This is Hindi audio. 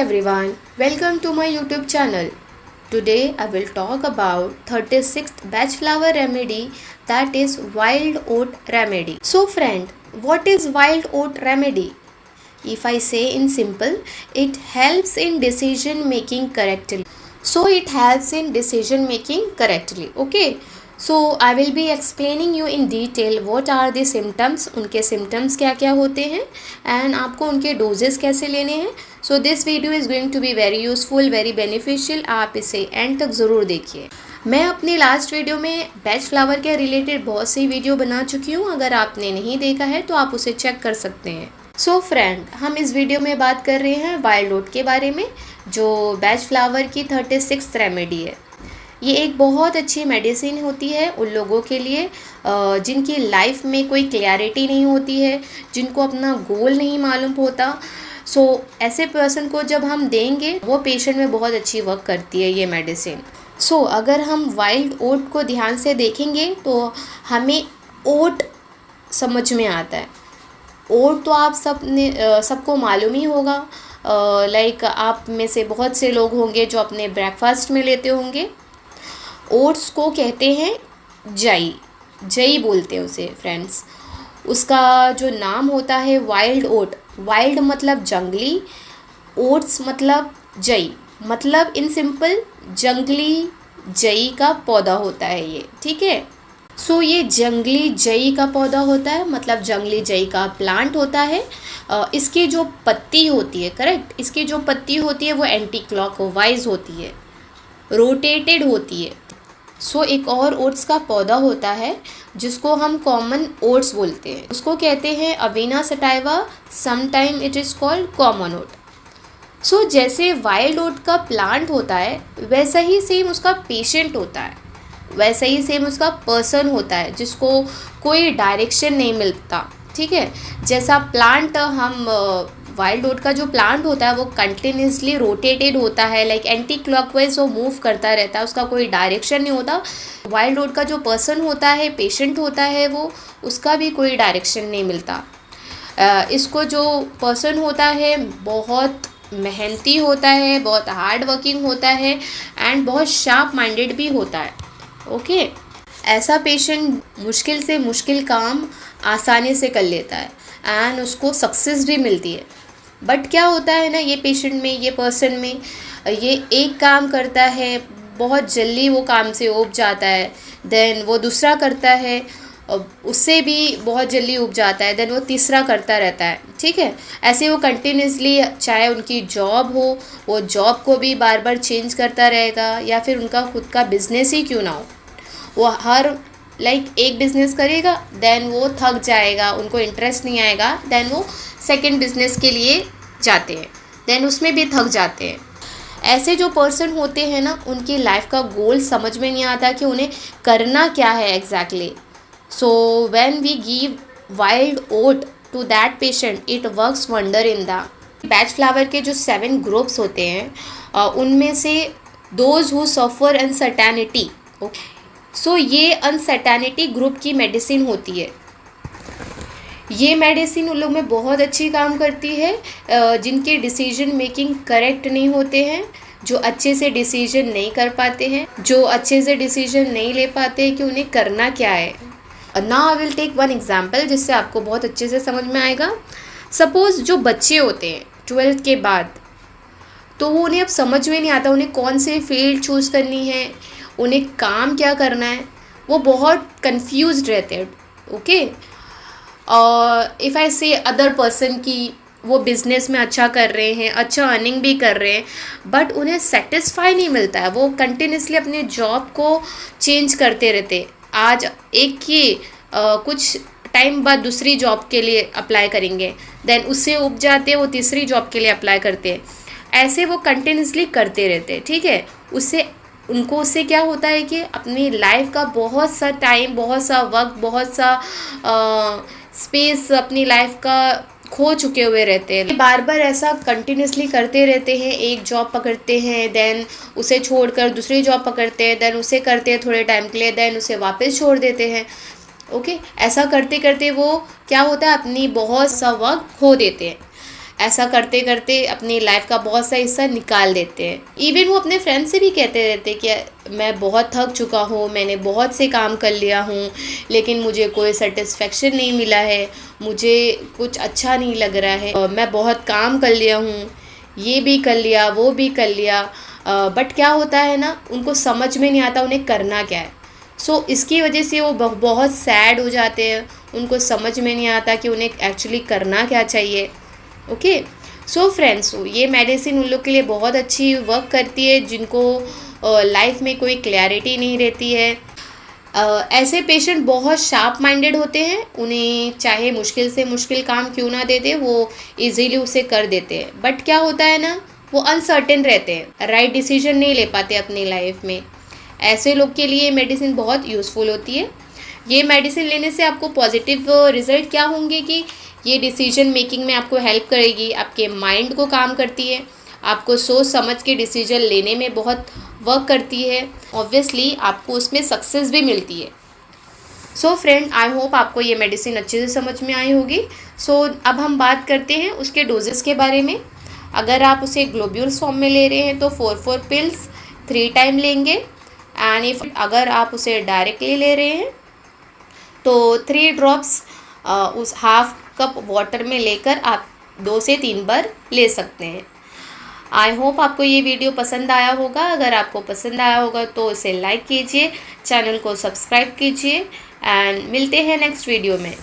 everyone, welcome to my YouTube channel. Today I will talk about 36th batch flower remedy, that is wild oat remedy. So friend, what is wild oat remedy? If I say in simple, it helps in decision making correctly. Okay. So I will be explaining you in detail what are the symptoms, उनके symptoms क्या क्या होते हैं and आपको उनके doses कैसे लेने हैं. So this video is going to be very useful, very beneficial. आप इसे end तक ज़रूर देखिए. मैं अपनी लास्ट वीडियो में बैच फ्लावर के रिलेटेड बहुत सी वीडियो बना चुकी हूँ. अगर आपने नहीं देखा है तो आप उसे चेक कर सकते हैं. सो फ्रेंड, हम इस वीडियो में बात कर रहे हैं वाइल्ड ओट के बारे में, जो बैच फ्लावर की 36th रेमेडी है. ये एक बहुत अच्छी मेडिसिन होती है उन लोगों के लिए जिनकी लाइफ में कोई क्लैरिटी नहीं होती है, जिनको अपना गोल नहीं मालूम होता. ऐसे पर्सन को जब हम देंगे वो पेशेंट में बहुत अच्छी वर्क करती है ये मेडिसिन. अगर हम वाइल्ड ओट को ध्यान से देखेंगे तो हमें ओट समझ में आता है. ओट तो आप सबको मालूम ही होगा. लाइक आप में से बहुत से लोग होंगे जो अपने ब्रेकफास्ट में लेते होंगे. ओट्स को कहते हैं जई बोलते हैं उसे फ्रेंड्स. उसका जो नाम होता है वाइल्ड ओट, वाइल्ड मतलब जंगली, ओट्स मतलब जई, मतलब इन सिंपल जंगली जई का पौधा होता है ये. ठीक है. ये जंगली जई का पौधा होता है, मतलब जंगली जई का प्लांट होता है. इसकी जो पत्ती होती है, करेक्ट, इसकी जो पत्ती होती है वो एंटी क्लॉकवाइज होती है, रोटेटेड होती है. एक और ओट्स का पौधा होता है जिसको हम कॉमन ओट्स बोलते हैं. उसको कहते हैं Avena sativa, sometime it is called common oat. जैसे वाइल्ड ओट का प्लांट होता है वैसा ही सेम उसका पेशेंट होता है, वैसा ही सेम उसका पर्सन होता है जिसको कोई डायरेक्शन नहीं मिलता. ठीक है. जैसा प्लांट हम वाइल्ड ओट का जो प्लांट होता है वो कंटिन्यूसली रोटेटेड होता है, लाइक एंटी क्लॉकवाइज वो मूव करता रहता है, उसका कोई डायरेक्शन नहीं होता. वाइल्ड ओट का जो पर्सन होता है, पेशेंट होता है, वो उसका भी कोई डायरेक्शन नहीं मिलता. इसको जो पर्सन होता है बहुत मेहनती होता है, बहुत हार्ड वर्किंग होता है एंड बहुत शार्प माइंडेड भी होता है. ओके. ऐसा पेशेंट मुश्किल से मुश्किल काम आसानी से कर लेता है एंड उसको सक्सेस भी मिलती है. बट क्या होता है ना, ये पेशेंट में, ये पर्सन में, ये एक काम करता है, बहुत जल्दी वो काम से ऊब जाता है. देन वो दूसरा करता है, उससे भी बहुत जल्दी ऊब जाता है. देन वो तीसरा करता रहता है. ठीक है. ऐसे वो कंटिन्यूसली, चाहे उनकी जॉब हो, वो जॉब को भी बार बार चेंज करता रहेगा, या फिर उनका खुद का बिजनेस ही क्यों ना हो, वो हर एक बिज़नेस करेगा, देन वो थक जाएगा, उनको इंटरेस्ट नहीं आएगा, देन वो सेकंड बिजनेस के लिए जाते हैं, देन उसमें भी थक जाते हैं. ऐसे जो पर्सन होते हैं ना, उनकी लाइफ का गोल समझ में नहीं आता कि उन्हें करना क्या है exactly. When we give wild oat to that patient, it works wonder in the Bach flower के जो 7 ग्रुप्स होते हैं उनमें से दोज हु सफ़र अनसर्टेनिटी. ये अनसर्टेनिटी ग्रुप की मेडिसिन होती है. ये मेडिसिन उन लोग में बहुत अच्छी काम करती है जिनके डिसीजन मेकिंग करेक्ट नहीं होते हैं, जो अच्छे से डिसीजन नहीं कर पाते हैं, जो अच्छे से डिसीजन नहीं ले पाते हैं कि उन्हें करना क्या है. Now I will take one example जिससे आपको बहुत अच्छे से समझ में आएगा. सपोज़ जो बच्चे होते हैं 12th के बाद, तो वो उन्हें अब समझ में नहीं आता उन्हें कौन से फील्ड चूज़ करनी है, उन्हें काम क्या करना है. वो बहुत कंफ्यूज्ड रहते हैं. ओके. और इफ़ आई से अदर पर्सन की वो बिज़नेस में अच्छा कर रहे हैं, अच्छा अर्निंग भी कर रहे हैं, बट उन्हें सेटिस्फाई नहीं मिलता है. वो कंटिन्यूसली अपने जॉब को चेंज करते रहते. आज एक की कुछ टाइम बाद दूसरी जॉब के लिए अप्लाई करेंगे, देन उससे उब जाते हैं, वो तीसरी जॉब के लिए अप्लाई करते हैं. ऐसे वो कंटिन्यूसली करते रहते हैं. ठीक है. उससे क्या होता है कि अपनी लाइफ का बहुत सा टाइम, बहुत सा वक्त, बहुत सा स्पेस अपनी लाइफ का खो चुके हुए रहते हैं. बार बार ऐसा कंटिन्यूसली करते रहते हैं. एक जॉब पकड़ते हैं, देन उसे छोड़कर दूसरी जॉब पकड़ते हैं, देन उसे करते हैं थोड़े टाइम के लिए, देन उसे वापस छोड़ देते हैं. ओके. ऐसा करते करते वो क्या होता है, अपनी बहुत सा वक्त खो देते हैं. ऐसा करते करते अपनी लाइफ का बहुत सा हिस्सा निकाल देते हैं। इवन वो अपने फ्रेंड से भी कहते रहते हैं कि मैं बहुत थक चुका हूँ, मैंने बहुत से काम कर लिया हूँ, लेकिन मुझे कोई सेटिस्फेक्शन नहीं मिला है, मुझे कुछ अच्छा नहीं लग रहा है, मैं बहुत काम कर लिया हूँ, ये भी कर लिया वो भी कर लिया, बट क्या होता है ना, उनको समझ में नहीं आता उन्हें करना क्या है। सो इसकी वजह से वो बहुत सैड हो जाते हैं, उनको समझ में नहीं आता कि उन्हें एक्चुअली करना क्या चाहिए। ओके, सो फ्रेंड्स, ये मेडिसिन उन लोग के लिए बहुत अच्छी वर्क करती है जिनको लाइफ में कोई क्लैरिटी नहीं रहती है। ऐसे पेशेंट बहुत शार्प माइंडेड होते हैं, उन्हें चाहे मुश्किल से मुश्किल काम क्यों ना दे दे वो इजीली उसे कर देते हैं। बट क्या होता है ना, वो अनसर्टेन रहते हैं, राइट डिसीजन नहीं ले पाते अपनी लाइफ में। ऐसे लोग के लिए मेडिसिन बहुत यूज़फुल होती है। ये मेडिसिन लेने से आपको पॉजिटिव रिजल्ट क्या होंगे कि ये डिसीजन मेकिंग में आपको हेल्प करेगी, आपके माइंड को काम करती है, आपको सोच समझ के डिसीजन लेने में बहुत वर्क करती है। ऑब्वियसली आपको उसमें सक्सेस भी मिलती है। सो फ्रेंड, आई होप आपको ये मेडिसिन अच्छे से समझ में आई होगी। सो अब हम बात करते हैं उसके डोजेस के बारे में। अगर आप उसे ग्लोब्यूल्स फॉर्म में ले रहे हैं तो 4 पिल्स 3 टाइम लेंगे। एंड इफ अगर आप उसे डायरेक्टली ले रहे हैं तो 3 ड्रॉप्स उस हाफ कप वाटर में लेकर आप 2 से 3 बार ले सकते हैं। आई होप आपको ये वीडियो पसंद आया होगा। अगर आपको पसंद आया होगा तो इसे लाइक कीजिए, चैनल को सब्सक्राइब कीजिए एंड मिलते हैं नेक्स्ट वीडियो में।